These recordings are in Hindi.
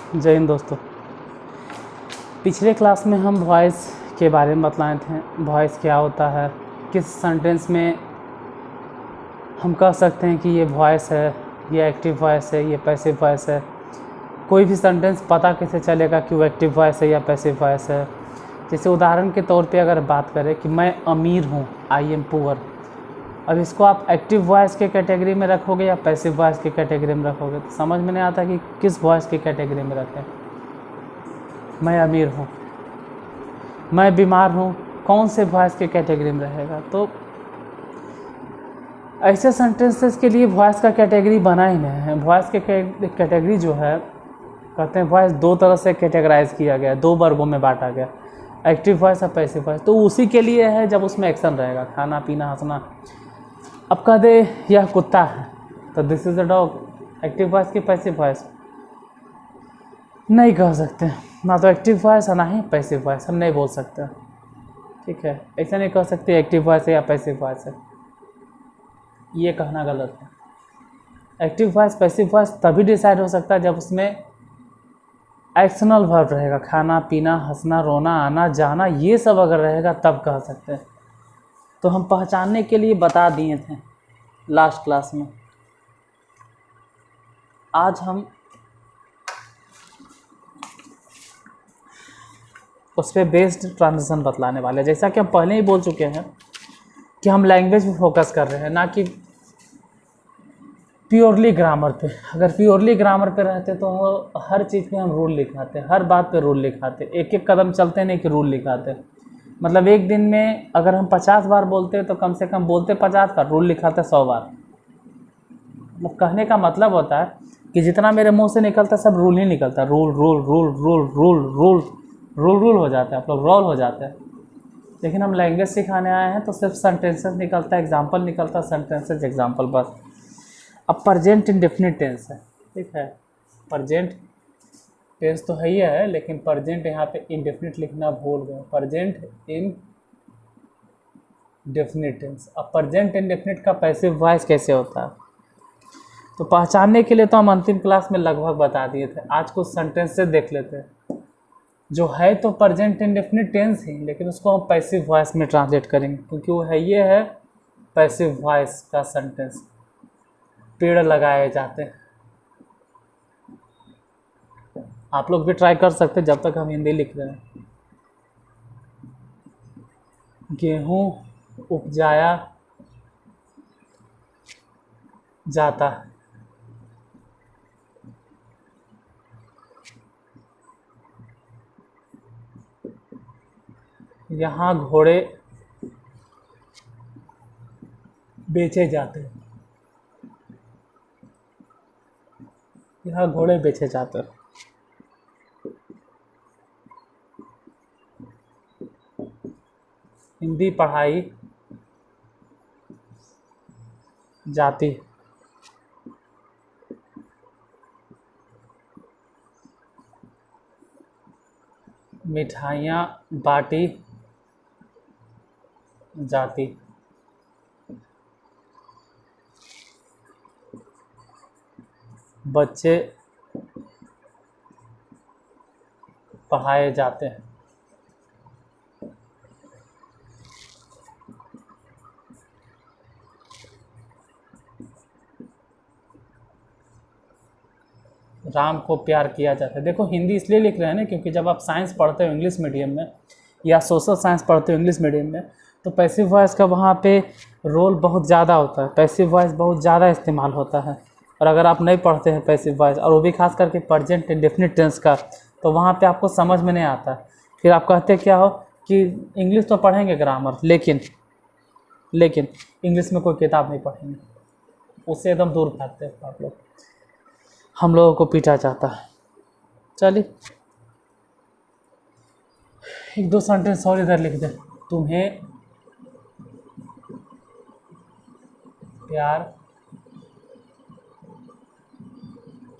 जय हिंद दोस्तों। पिछले क्लास में हम वॉइस के बारे में बतलाए थे। वॉइस क्या होता है, किस सेंटेंस में हम कह सकते हैं कि ये वॉइस है, ये एक्टिव वॉइस है, ये पैसिव वॉइस है। कोई भी सेंटेंस पता कैसे चलेगा कि वो एक्टिव वॉइस है या पैसिव वॉइस है। जैसे उदाहरण के तौर पे अगर बात करें कि मैं अमीर हूँ, आई एम पुअर, अब इसको आप एक्टिव वॉइस के कैटेगरी में रखोगे या पैसिव वॉइस की कैटेगरी में रखोगे तो समझ में नहीं आता कि किस वॉइस की कैटेगरी में रखें। मैं अमीर हूँ, मैं बीमार हूँ, कौन से वॉइस की कैटेगरी में रहेगा। तो ऐसे सेंटेंसेस के लिए वॉइस का कैटेगरी बना ही नहीं है। वॉइस के कैटेगरी जो है, कहते हैं वॉइस दो तरह से कैटेगराइज किया गया, दो वर्गों में बांटा गया, एक्टिव वॉइस और पैसिव वॉइस। तो उसी के लिए है जब उसमें एक्शन रहेगा, खाना पीना हंसना। अब कह दे यह कुत्ता है तो this is a dog, active voice की पैसिव वॉइस नहीं कह सकते, ना तो एक्टिव वॉइस है ना ही पैसिव वॉइस, हम नहीं बोल सकते। ठीक है, ऐसा नहीं कह सकते एक्टिव वॉइस है या पैसिव वॉइस है, ये कहना गलत है। एक्टिव वॉइस पैसिव वॉइस तभी डिसाइड हो सकता है जब उसमें एक्शनल वर्ब रहेगा, खाना पीना हंसना रोना आना जाना, ये सब अगर रहेगा तब कह सकते हैं। तो हम पहचानने के लिए बता दिए थे लास्ट क्लास में। आज हम उस पर बेस्ड ट्रांजिशन बतलाने वाले हैं। जैसा कि हम पहले ही बोल चुके हैं कि हम लैंग्वेज पे फोकस कर रहे हैं, ना कि प्योरली ग्रामर पे। अगर प्योरली ग्रामर पे रहते तो हर चीज़ पे हम रूल लिखाते, हर बात पे रूल लिखाते, एक एक कदम चलते नहीं कि रूल लिखाते। मतलब एक दिन में अगर हम 50 बार बोलते तो कम से कम बोलते 50 बार, रूल लिखाते 100 बार। मतलब कहने का मतलब होता है कि जितना मेरे मुंह से निकलता सब रूल ही निकलता, rule rule rule rule rule rule rule rule हो जाता है, आप लोग रोल हो जाते हैं। लेकिन हम लैंग्वेज सिखाने आए हैं तो सिर्फ सेंटेंसेस निकलता है, एग्जाम्पल निकलता है, सेंटेंसेस एग्जाम्पल बस। अब प्रेजेंट इंडेफिनिट टेंस है, ठीक है। प्रेजेंट टेंस तो है ही है, लेकिन प्रेजेंट यहाँ पे इंडेफिनिट लिखना भूल गए, प्रेजेंट इंडेफिनिट टेंस। अब प्रेजेंट इंडेफिनिट का पैसिव वॉइस कैसे होता है तो पहचानने के लिए तो हम अंतिम क्लास में लगभग बता दिए थे। आज कुछ सेंटेंसेस देख लेते हैं जो है तो प्रेजेंट इंडेफिनिट टेंस ही, लेकिन उसको हम पैसिव वॉइस में ट्रांसलेट करेंगे, क्योंकि वो है ये है पैसिव वॉइस का सेंटेंस। पेड़ लगाए जाते हैं, आप लोग भी ट्राई कर सकते हैं जब तक हम हिंदी लिख रहे हैं। गेहूँ उपजाया जाता है, यहाँ घोड़े बेचे जाते हैं, यहाँ घोड़े बेचे जाते हैं। हिंदी पढ़ाई जाती, मिठाइयाँ बाटी जाती, बच्चे पढ़ाए जाते हैं। राम को प्यार किया जाता है। देखो हिंदी इसलिए लिख रहे हैं ना, क्योंकि जब आप साइंस पढ़ते हो इंग्लिश मीडियम में या सोशल साइंस पढ़ते हो इंग्लिश मीडियम में, तो पैसिव वॉइस का वहाँ पे रोल बहुत ज़्यादा होता है, पैसिव वॉइस बहुत ज़्यादा इस्तेमाल होता है। और अगर आप नहीं पढ़ते हैं पैसिव वॉइस, और वो भी खास करके प्रेजेंट इंडेफिनिट टेंस का, तो वहाँ पे आपको समझ में नहीं आता। फिर आप कहते क्या हो कि इंग्लिश तो पढ़ेंगे ग्रामर, लेकिन इंग्लिश में कोई किताब नहीं पढ़ेंगे, उससे एकदम दूर भागते हैं आप लोग। हम लोगों को पीटा जाता है। चलिए एक दो सेंटेंस और इधर लिख दे। तुम्हें प्यार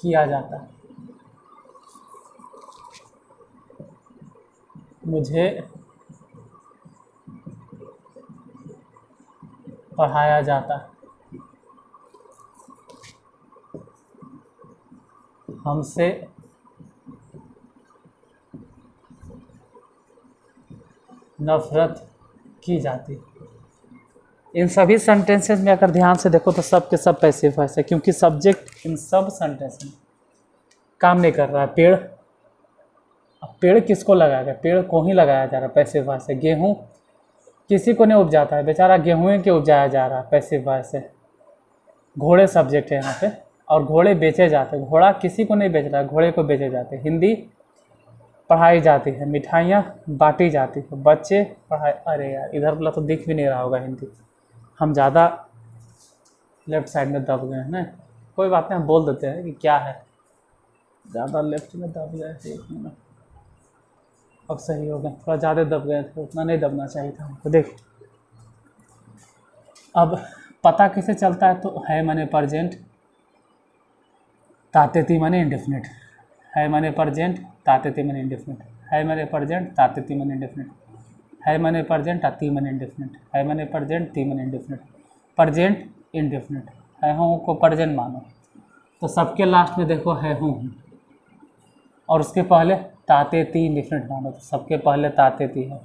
किया जाता है, मुझे पढ़ाया जाता है, हमसे नफरत की जाती है। इन सभी सेंटेंसेस में अगर ध्यान से देखो तो सब के सब पैसिव वॉइस है, क्योंकि सब्जेक्ट इन सब सेंटेंस में काम नहीं कर रहा है। पेड़, अब पेड़ किसको लगाया गया? पेड़ को ही लगाया जा रहा है, पैसिव वॉइस है। गेहूँ किसी को नहीं उपजाता है, बेचारा गेहूँ के उपजाया जा रहा है, पैसिव वॉइस है। घोड़े सब्जेक्ट है यहाँ पे, और घोड़े बेचे जाते हैं। घोड़ा किसी को नहीं बेच रहा है, घोड़े को बेचे जाते हैं। हिंदी पढ़ाई जाती है, मिठाइयाँ बांटी जाती है, बच्चे पढ़ाई, अरे यार इधर वाला तो दिख भी नहीं रहा होगा हिंदी, हम ज़्यादा लेफ्ट साइड में दब गए हैं ना। कोई बात नहीं, हम बोल देते हैं कि क्या है, ज़्यादा लेफ्ट में दब गए थे, एक मिनट, अब सही हो गए। थोड़ा ज़्यादा दब गए थे, उतना नहीं दबना चाहिए था हमको। देख अब पता कैसे चलता है, तो है माने प्रजेंट, तातेती माने इंडेफिनिट, है माने प्रजेंट, तातेती माने इंडेफिनिट, है माने प्रजेंट, तातेती माने इंडेफिनिट, है माने प्रजेंट, ती माने इंडेफिनिट, है माने प्रजेंट, ती माने इंडेफिनिट, प्रजेंट इंडेफिनिट, है हूँ को प्रजेंट मानो। तो सबके लास्ट में देखो है हूँ, और उसके पहले तातेती इंडेफिनिट मानो, तो सबके पहले तातेती है,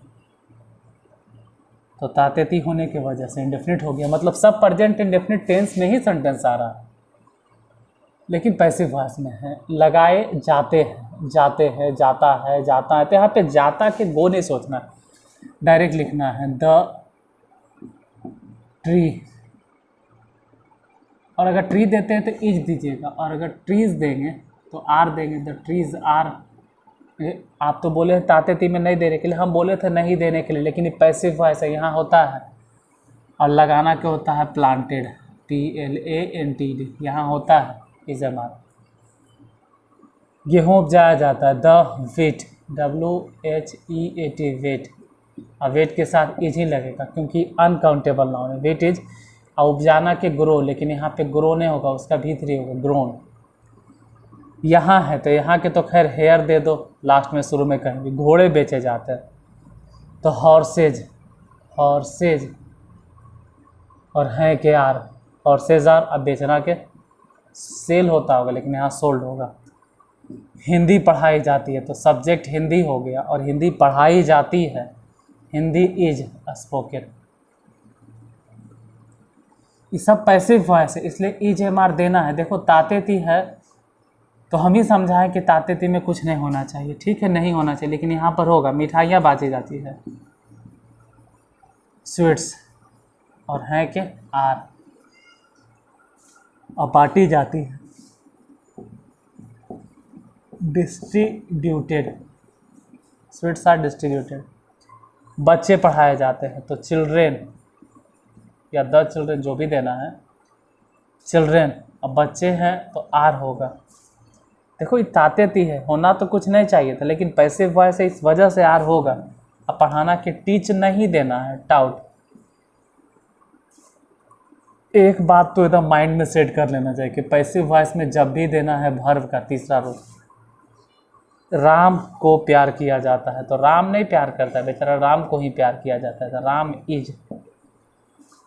तो तातेती होने की वजह से इंडेफिनिट हो गया। मतलब सब प्रेजेंट इंडेफिनिट टेंस में ही सेंटेंस आ रहा है, लेकिन पैसिव वॉइस में है। लगाए जाते हैं, जाते हैं, जाता है, जाता है, तो यहाँ पे जाता के गो नहीं सोचना, डायरेक्ट लिखना है द ट्री। और अगर ट्री देते हैं तो इज दीजिएगा, और अगर ट्रीज देंगे तो आर देंगे, द ट्रीज आर। आप तो बोले तातेती में नहीं देने के लिए, हम बोले थे नहीं देने के लिए, लेकिन ये पैसिव वॉइस है, यहाँ होता है। और लगाना क्या होता है? प्लांटेड, PLANTED, यहाँ होता है इजमार। गेहूँ उपजाया जाता है, द वेट, WHEAT, वेट। और वेट के साथ इज ही लगेगा, क्योंकि अनकाउंटेबल नाउन है। वेट इज, और उपजाना के ग्रो, लेकिन यहाँ पे ग्रो नहीं होगा, उसका भीतरी होगा ग्रोन। यहाँ है तो यहाँ के तो खैर हेयर दे दो, लास्ट में शुरू में कहेंगे। घोड़े बेचे जाते हैं, तो हॉर्सेज, हॉर्सेज, और हैं के आर, हॉर्सेज आर। अब बेचना के सेल होता होगा, लेकिन यहाँ सोल्ड होगा। हिंदी पढ़ाई जाती है, तो सब्जेक्ट हिंदी हो गया, और हिंदी पढ़ाई जाती है, हिंदी इज स्पोकन। ये सब पैसिव वॉइस है, इसलिए इज एम आर देना है। देखो तातेती है, तो हम ही समझाएं कि तातेती में कुछ नहीं होना चाहिए, ठीक है, नहीं होना चाहिए, लेकिन यहाँ पर होगा। मिठाइयाँ बांटी जाती है, स्वीट्स, और हैं के आर, और बांटी जाती है, डिस्ट्रीब्यूटेड, स्वीट्स आर डिस्ट्रीब्यूटेड। बच्चे पढ़ाए जाते हैं, तो चिल्ड्रेन या द चिल्ड्रेन, जो भी देना है, चिल्ड्रेन। अब बच्चे हैं तो आर होगा। देखो ये तातेती है, होना तो कुछ नहीं चाहिए था, लेकिन पैसिव वॉइस है, इस वजह से आर होगा। अब पढ़ाना के टीच नहीं देना है, टाउट। एक बात तो एकदम माइंड में सेट कर लेना चाहिए कि पैसिव वॉइस में जब भी देना है वर्ब का तीसरा रूप। राम को प्यार किया जाता है, तो राम नहीं प्यार करता है, बेचारा राम को ही प्यार किया जाता है, तो राम इज,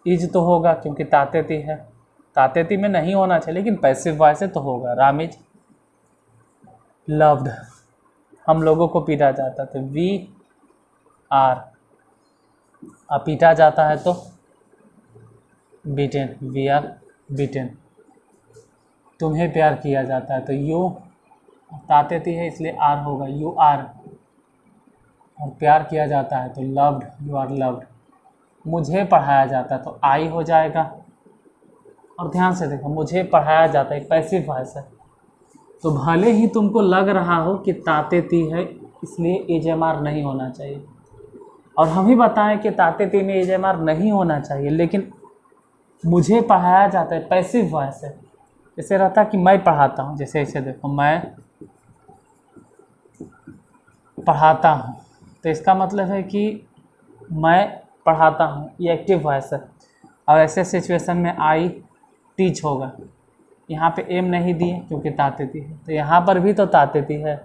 इज तो होगा क्योंकि तातेती है। तातेती में नहीं होना चाहिए, लेकिन पैसिव वॉइस है तो होगा। राम इज लव्ड, हम लोगों को पीटा जाता है, तो वी आर। अब पीटा जाता है तो बीटेन, वी आर बीटेन। तुम्हें प्यार किया जाता है, तो यू, तातेती है इसलिए आर होगा, यू आर। और प्यार किया जाता है तो लव्ड, यू आर लव्ड। मुझे पढ़ाया जाता है तो आई हो जाएगा। और ध्यान से देखो, मुझे पढ़ाया जाता है, पैसिव वॉइस है, तो भले ही तुमको लग रहा हो कि तातेती है, इसलिए एजेमार नहीं होना चाहिए। और हम ही बताएं कि तातेती में एजेमार नहीं होना चाहिए, लेकिन मुझे पढ़ाया जाता है, पैसिव वॉइस है। जैसे रहता कि मैं पढ़ाता हूँ, जैसे ऐसे देखो, मैं पढ़ाता हूँ, तो इसका मतलब है कि मैं पढ़ाता हूँ, ये एक्टिव वॉइस है। और ऐसे सिचुएशन में आई टीच होगा। यहाँ पे एम नहीं दिए क्योंकि तातेती है, तो यहाँ पर भी तो तातेती है,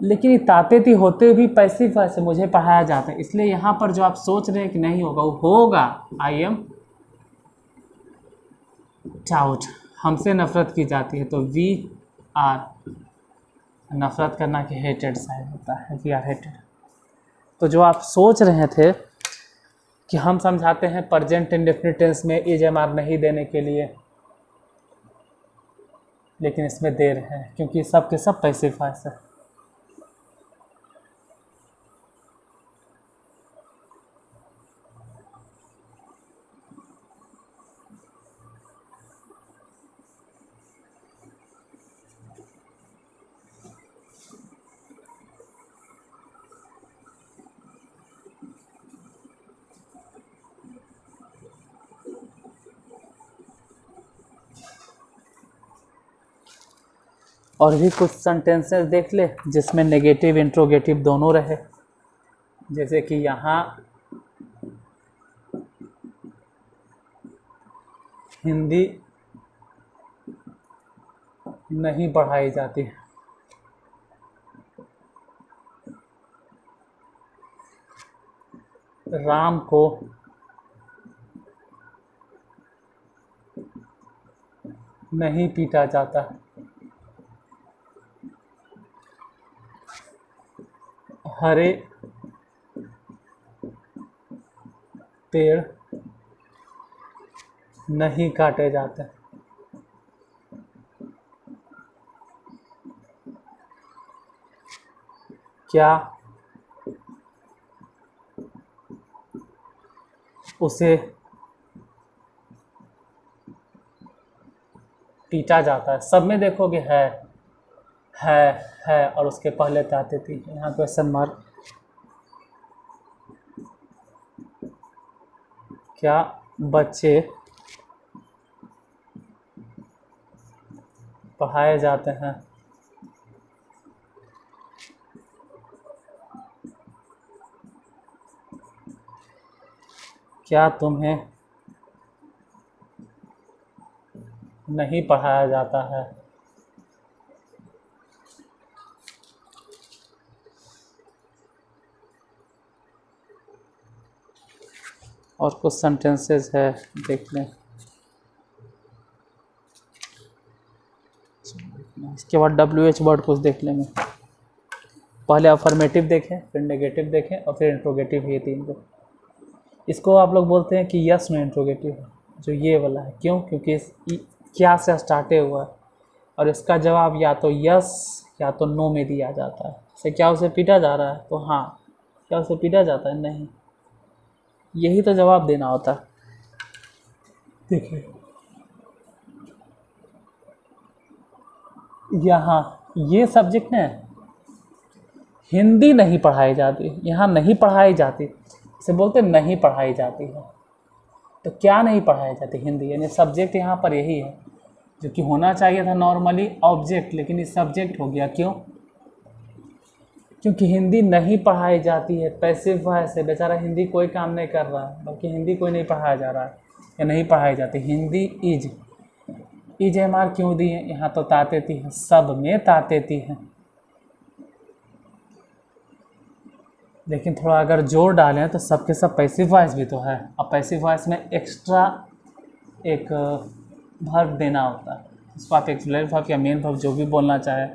लेकिन ये तातेती होते भी पैसिव वॉइस है, मुझे पढ़ाया जाता है। इसलिए यहाँ पर जो आप सोच रहे हैं कि नहीं होगा, वो होगा। आई एम टाउट, हमसे नफरत की जाती है, तो वी आर, नफरत करना कि हेटेड साइड होता है, वी आर हेटेड। तो जो आप सोच रहे थे कि हम समझाते हैं प्रेजेंट इंडेफिनिट टेंस में इज एम आर नहीं देने के लिए, लेकिन इसमें दे रहे हैं क्योंकि सब के सब पैसिव वॉइस है। और भी कुछ सेंटेंसेस देख ले जिसमें नेगेटिव इंट्रोगेटिव दोनों रहे, जैसे कि यहाँ हिंदी नहीं पढ़ाई जाती, राम को नहीं पीटा जाता, हरे पेड़ नहीं काटे जाते। क्या उसे पीटा जाता है? सब में देखोगे है और उसके पहले ताते थी, यहाँ क्वेश्चन मार्क। क्या बच्चे पढ़ाए जाते हैं? क्या तुम्हें नहीं पढ़ाया जाता है? और कुछ सेंटेंसेस है, देख लें। इसके बाद WH वर्ड कुछ देख लेंगे। पहले अफर्मेटिव देखें, फिर नेगेटिव देखें और फिर इंट्रोगेटिव, ये तीन को। इसको आप लोग बोलते हैं कि यस नो इंट्रोगेटिव है, जो ये वाला है। क्यों? क्योंकि इस क्या से स्टार्टे हुआ है और इसका जवाब या तो यस या तो नो में दिया जाता है। जैसे क्या उसे पीटा जा रहा है, तो हाँ। क्या उसे पीटा जाता है? नहीं। यही तो जवाब देना होता है। देखिए यहाँ ये सब्जेक्ट है, हिंदी नहीं पढ़ाई जाती, यहाँ नहीं पढ़ाई जाती, इसे बोलते नहीं पढ़ाई जाती है। तो क्या नहीं पढ़ाई जाती? हिंदी। यानी सब्जेक्ट यहाँ पर यही है, जो कि होना चाहिए था नॉर्मली ऑब्जेक्ट, लेकिन ये सब्जेक्ट हो गया। क्यों? क्योंकि हिंदी नहीं पढ़ाई जाती है, पैसिव वॉइस है। बेचारा हिंदी कोई काम नहीं कर रहा है, बल्कि हिंदी कोई नहीं पढ़ाया जा रहा है या नहीं पढ़ाई जाती। हिंदी इज एम आर क्यों दी है? यहाँ तो तातेती है, सब में तातेती है। लेकिन थोड़ा अगर जोर डालें तो सबके सब पैसिव वॉइस भी तो है। अब पैसिव वॉइस में एक्स्ट्रा एक वर्ब देना होता है, इसको आप एक्सप्लेन वर्ब या मेन वर्ब जो भी बोलना चाहे।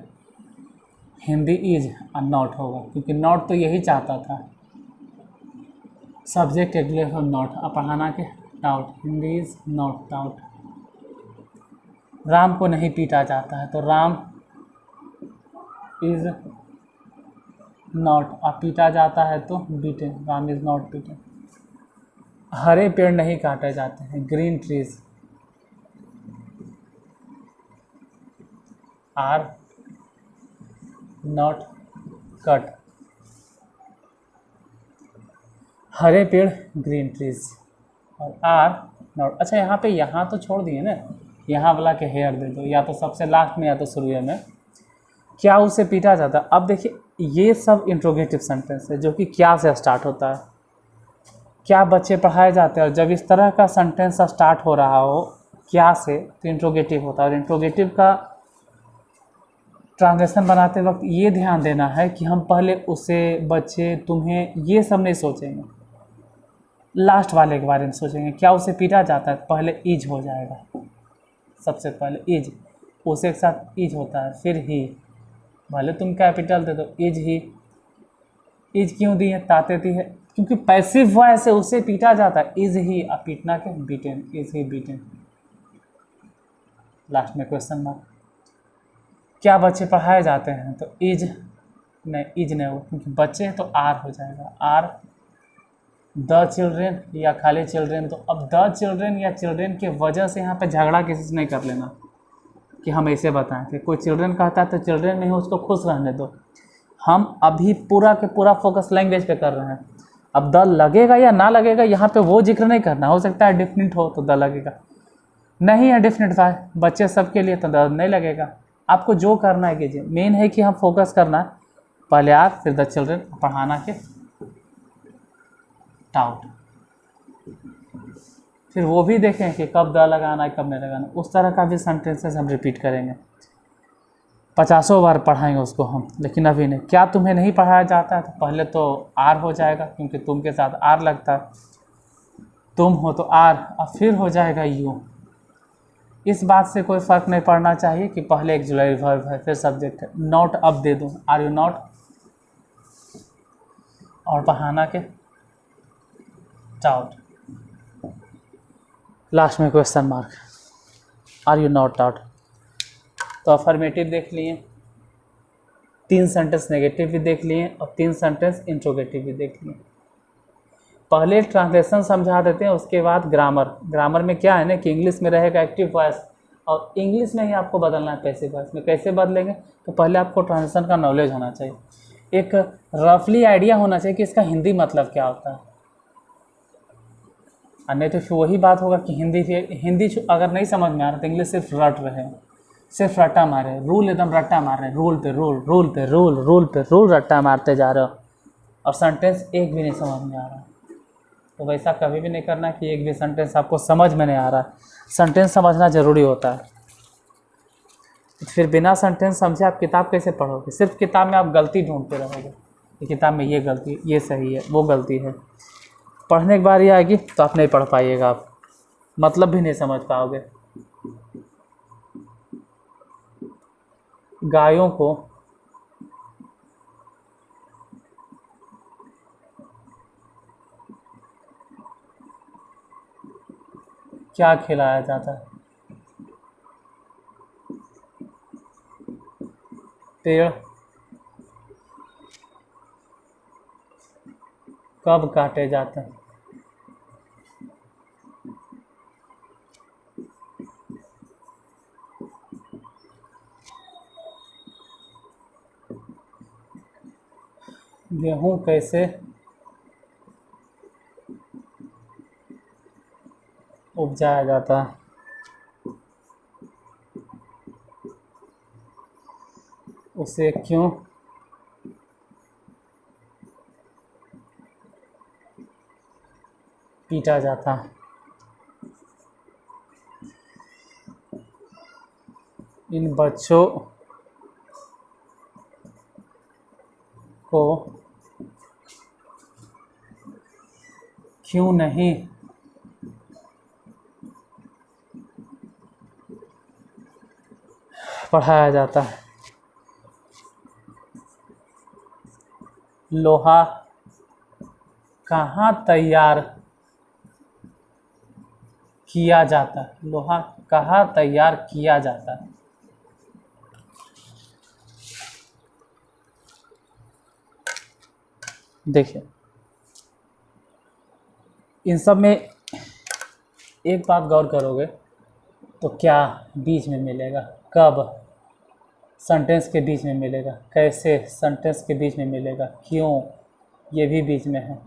हिंदी इज और नॉट होगा, क्योंकि नॉट तो यही चाहता था, सब्जेक्ट एक्सप्लेन वर्ब नॉट। अब पढ़ाना के doubt, Hindi is not doubt. Ram को नहीं पीटा जाता है, तो राम इज नॉट। अब पीटा जाता है तो beaten, Ram is not beaten. हरे पेड़ नहीं काटे जाते हैं, green trees are not cut. हरे पेड़ ग्रीन ट्रीज और आर नॉट। अच्छा यहाँ पे यहाँ तो छोड़ दिए ना, यहाँ वाला के हेयर दे दो, या तो सबसे लास्ट में या तो शुरू में। क्या उसे पीटा जाता? अब देखिए ये सब इंट्रोगेटिव सेंटेंस है जो कि क्या से स्टार्ट होता है। क्या बच्चे पढ़ाए जाते हैं? और जब इस तरह का सेंटेंस स्टार्ट हो रहा हो क्या से, तो इंट्रोगेटिव होता है। और इंट्रोगेटिव का ट्रांजेक्शन बनाते वक्त ये ध्यान देना है कि हम पहले उसे, बच्चे, तुम्हें, ये सब नहीं सोचेंगे, लास्ट वाले के बारे में सोचेंगे। क्या उसे पीटा जाता है? पहले इज हो जाएगा, सबसे पहले इज, उसे के साथ इज होता है, फिर ही। भले तुम कैपिटल दे दो, इज ही इज क्यों दी है, ताते दी है, क्योंकि पैसिव वॉइस है, उसे पीटा जाता है। इज ही, अब पीटना के beaten, is he beaten. Last में क्वेश्चन मार्क। क्या बच्चे पढ़ाए जाते हैं, तो इज नहीं वो, क्योंकि बच्चे हैं तो आर हो जाएगा, आर द चिल्ड्रेन या खाली चिल्ड्रेन। तो अब द चिल्ड्रेन या चिल्ड्रेन की वजह से यहाँ पे झगड़ा किसी से नहीं कर लेना कि हम ऐसे बताएं कि कोई चिल्ड्रेन कहता है तो चिल्ड्रेन नहीं हो, उसको खुश रहने दो। हम अभी पूरा के पूरा फोकस लैंग्वेज पे कर रहे हैं। अब द लगेगा या ना लगेगा यहाँ पे वो जिक्र नहीं करना, हो सकता है डिफिनिट हो तो द लगेगा, नहीं है डिफिनिट था बच्चे सबके लिए तो द नहीं लगेगा। आपको जो करना है कीजिए, मेन है कि हम फोकस करना है, पहले आर फिर द चिल्ड्रेन, पढ़ाना के टाउट, फिर वो भी देखें कि कब द लगाना है कब नहीं लगाना। उस तरह का भी सेंटेंसेस हम रिपीट करेंगे, 50 बार पढ़ाएंगे उसको हम, लेकिन अभी नहीं। क्या तुम्हें नहीं पढ़ाया जाता है, तो पहले तो आर हो जाएगा क्योंकि तुम के साथ आर लगता है, तुम हो तो आर, और फिर हो जाएगा यू। इस बात से कोई फ़र्क नहीं पड़ना चाहिए कि पहले एक्सुलरी वर्ब है फिर सब्जेक्ट है। नॉट अब दे दूँ, आर यू नॉट, और पढ़ाना के टाउट, लास्ट में question mark, are you not taught. तो अफर्मेटिव देख लिए, 3 सेंटेंस नेगेटिव भी देख लिए और 3 सेंटेंस इंट्रोगेटिव भी देख लिए। पहले ट्रांसलेशन समझा देते हैं, उसके बाद ग्रामर। ग्रामर में क्या है ना कि इंग्लिश में रहेगा एक्टिव वॉइस, और इंग्लिश में ही आपको बदलना है पैसिव वॉइस में। कैसे बदलेंगे, तो पहले आपको ट्रांसलेशन का नॉलेज होना चाहिए, एक रफली आइडिया होना चाहिए कि इसका हिंदी मतलब क्या होता है। और नहीं तो फिर वही बात होगा कि हिंदी अगर नहीं समझ में आ रहा तो इंग्लिश सिर्फ रट रहे हैं, सिर्फ रट्टा मारे, रूल एकदम रट्टा मार रहे हैं, रूल पे रूल, रूल पे रूल, रूल पे रूल रट्टा मारते जा रहे हो, और सेंटेंस एक भी नहीं समझ में आ रहा। तो वैसा कभी भी नहीं करना कि एक भी सेंटेंस आपको समझ में नहीं आ रहा। सेंटेंस समझना ज़रूरी होता है। फिर बिना सेंटेंस समझे आप किताब कैसे पढ़ोगे, सिर्फ किताब में आप गलती ढूंढते रहोगे कि किताब में ये गलती, ये सही है, वो गलती है। पढ़ने की बारी आएगी तो आप नहीं पढ़ पाइएगा, आप मतलब भी नहीं समझ पाओगे। गायों को क्या खिलाया जाता है, पेड़ कब काटे जाते हैं, गेहूँ कैसे उपजाया जाता है, उसे क्यों पीटा जाता है, इन बच्चों को क्यों नहीं पढ़ाया जाता है, लोहा कहाँ तैयार किया जाता है, लोहा कहाँ तैयार किया जाता है। देखिए इन सब में एक बात गौर करोगे तो क्या बीच में मिलेगा, कब सेंटेंस के बीच में मिलेगा, कैसे सेंटेंस के बीच में मिलेगा, क्यों ये भी बीच में है,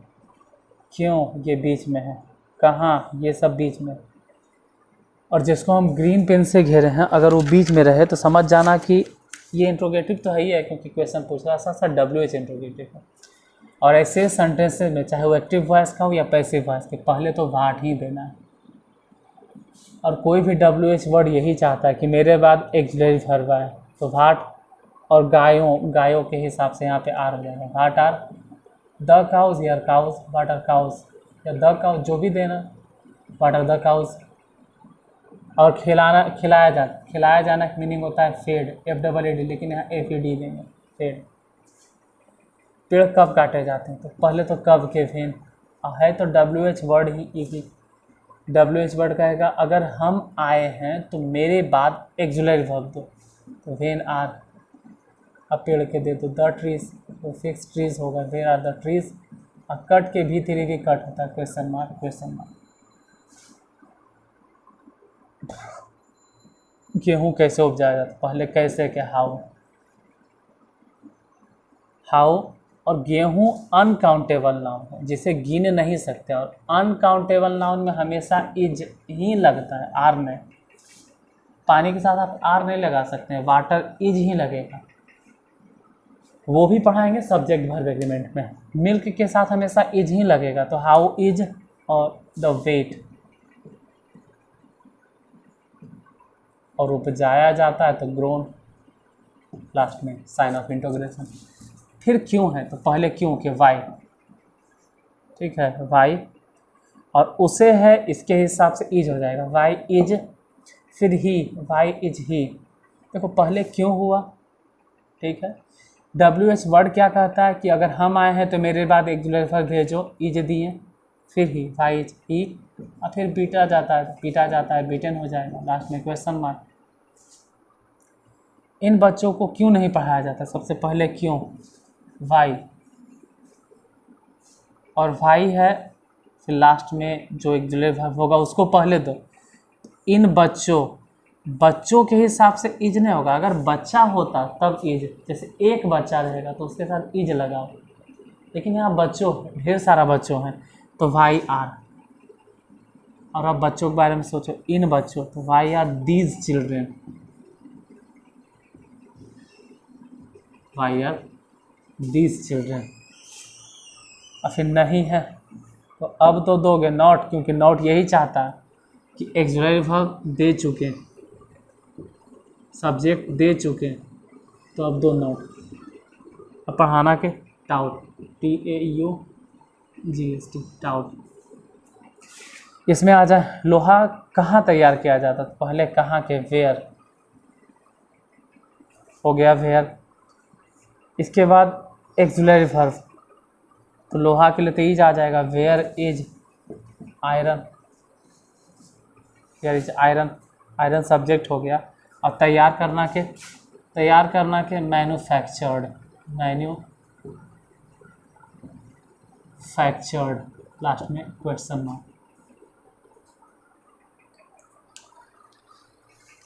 क्यों ये बीच में है, कहाँ ये सब बीच में। और जिसको हम ग्रीन पेन से घेरे हैं अगर वो बीच में रहे तो समझ जाना कि ये इंट्रोगेटिव तो है ही है, क्योंकि क्वेश्चन पूछ रहा है, साथ साथ WH इंट्रोगेटिव है। और ऐसे सेंटेंसेस में चाहे वो एक्टिव वॉइस का हो या पैसिव वॉइस के, पहले तो वाट ही देना है। और कोई भी WH वर्ड यही चाहता है कि मेरे बाद एक्सिलरी वर्ब आए, तो वाट और गायों के हिसाब से यहाँ पे आर हो जाएगा, वाट आर द काउज, यार काउज, वाट आर काउज, या द काउज जो भी देना, वाट आर द काउज। और खिलाया जाना का मीनिंग होता है फेड, FEED, लेकिन यहाँ FED देंगे, फेड। पेड़ कब काटे जाते हैं, तो पहले तो कब के वेन है, तो WH वर्ड ही WH वर्ड कहेगा अगर हम आए हैं तो मेरे बाद एक्जुलरी वर्ब दो, तो वेन आर, अब पेड़ के दे दो द ट्रीज, तो फिक्स ट्रीज होगा, वेयर आर द ट्रीज। अब कट के भी थ्री की कट होता है क्वेश्चन मार्क क्वेश्चन मार्क। गेहूँ कैसे उपजाया जाता है, पहले कैसे के हाउ, और गेहूँ अनकाउंटेबल नाउन है जिसे गिन नहीं सकते, और अनकाउंटेबल नाउन में हमेशा इज ही लगता है, आर नहीं। पानी के साथ आप आर नहीं लगा सकते हैं, वाटर इज ही लगेगा, वो भी पढ़ाएंगे सब्जेक्ट वर्ब एग्रीमेंट में। मिल्क के साथ हमेशा इज ही लगेगा, तो हाउ इज और द वेट, और उपजाया जाता है तो ग्रोन, लास्ट में साइन ऑफ इंटोग्रेशन। फिर क्यों है, तो पहले क्यों के वाई, ठीक है वाई, और उसे है इसके हिसाब से इज हो जाएगा, वाई इज, फिर ही, वाई इज ही। देखो पहले क्यों हुआ, ठीक है। WH वर्ड क्या कहता है कि अगर हम आए हैं तो मेरे बाद एक्जुलरी वर्ब भेजो, इज दिए, फिर ही, वाई इज ही, और फिर बीटा जाता है, बीटा जाता है बीटन हो जाएगा, लास्ट में क्वेश्चन मार्क। इन बच्चों को क्यों नहीं पढ़ाया जाता, सबसे पहले क्यों, वाई, और वाई है, फिर लास्ट में जो एक्जुलरी वर्ब होगा उसको पहले दो। इन बच्चों के हिसाब से इज नहीं होगा, अगर बच्चा होता तब इज, जैसे एक बच्चा रहेगा तो उसके साथ इज लगाओ, लेकिन यहाँ बच्चों ढेर सारा बच्चों हैं तो वाई आर। और अब बच्चों के बारे में सोचो, इन बच्चों, तो why are these children, why are these children. और फिर नहीं है तो अब तो दोगे नॉट, क्योंकि नॉट यही चाहता है कि एक्जुलरी वर्ब दे चुके, सब्जेक्ट दे चुके, तो अब दो नॉट। अब पढ़ाना के टाउट, TAUGST टाउट। इसमें आ जाए लोहा कहाँ तैयार किया जाता, तो पहले कहाँ के, वेयर हो गया, वेयर। इसके बाद एक्जुलरी वर्ब, तो लोहा के लिए तो इज आ जाएगा, where is iron, where is iron, iron subject हो गया। और तैयार करना के मैन्युफैक्चर्ड, लास्ट में क्वेश्चन मार्क।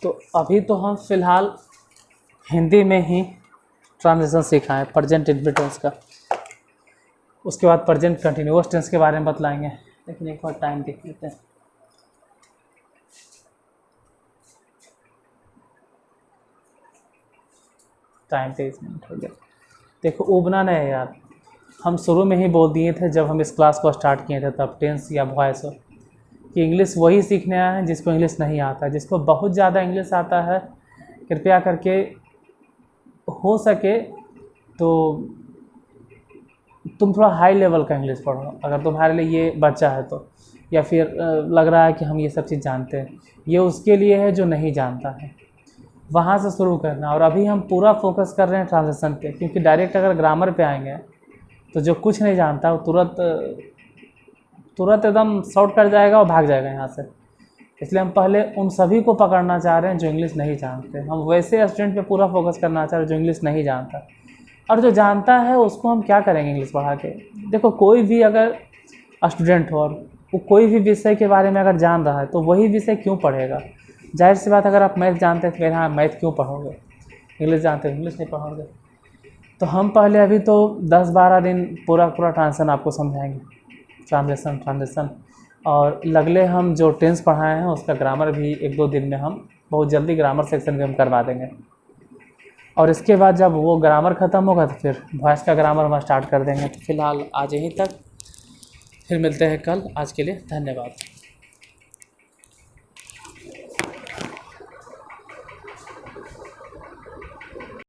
तो अभी तो हम फिलहाल हिंदी में ही ट्रांजिशन सीखा है प्रेजेंट इंडेफिनिट टेंस का, उसके बाद प्रेजेंट कंटिन्यूअस टेंस के बारे में बतलाएंगे, लेकिन एक बार टाइम देख लेते हैं। टाइम 23 मिनट हो गया। देखो उबना नहीं है यार, हम शुरू में ही बोल दिए थे जब हम इस क्लास को स्टार्ट किए थे तब, टेंस या वॉइस हो, कि इंग्लिश वही सीखने आए हैं जिसको इंग्लिश नहीं आता। जिसको बहुत ज़्यादा इंग्लिश आता है कृपया करके हो सके तो तुम थोड़ा हाई लेवल का इंग्लिश पढ़ो, अगर तुम्हारे लिए ये बच्चा है तो, या फिर लग रहा है कि हम ये सब चीज़ जानते हैं, ये उसके लिए है जो नहीं जानता है, वहाँ से शुरू करना। और अभी हम पूरा फोकस कर रहे हैं ट्रांजिशन पे, क्योंकि डायरेक्ट अगर ग्रामर पे आएंगे तो जो कुछ नहीं जानता वो तुरंत एकदम शॉर्ट कर जाएगा और भाग जाएगा यहाँ से। इसलिए हम पहले उन सभी को पकड़ना चाह रहे हैं जो इंग्लिश नहीं जानते। हम वैसे स्टूडेंट पे पूरा फोकस करना चाह रहे हैं जो इंग्लिश नहीं जानता, और जो जानता है उसको हम क्या करेंगे इंग्लिश पढ़ा के। देखो कोई भी अगर स्टूडेंट हो और वो कोई भी विषय के बारे में अगर जान रहा है तो वही विषय क्यों पढ़ेगा। जाहिर सी बात, अगर आप मैथ जानते हैं तो फिर हाँ मैथ क्यों पढ़ोगे, इंग्लिश जानते हैं इंग्लिश नहीं पढ़ोगे। तो हम पहले अभी तो 10-12 दिन पूरा ट्रांजिशन आपको समझाएंगे, ट्रांजिशन। और लगले हम जो टेंस पढ़ाए हैं उसका ग्रामर भी 1-2 दिन में हम बहुत जल्दी ग्रामर सेक्शन भी हम करवा देंगे। और इसके बाद जब वो ग्रामर ख़त्म होगा तो फिर वॉइस का ग्रामर हम स्टार्ट कर देंगे। तो फिलहाल आज यहीं तक, फिर मिलते हैं कल। आज के लिए धन्यवाद।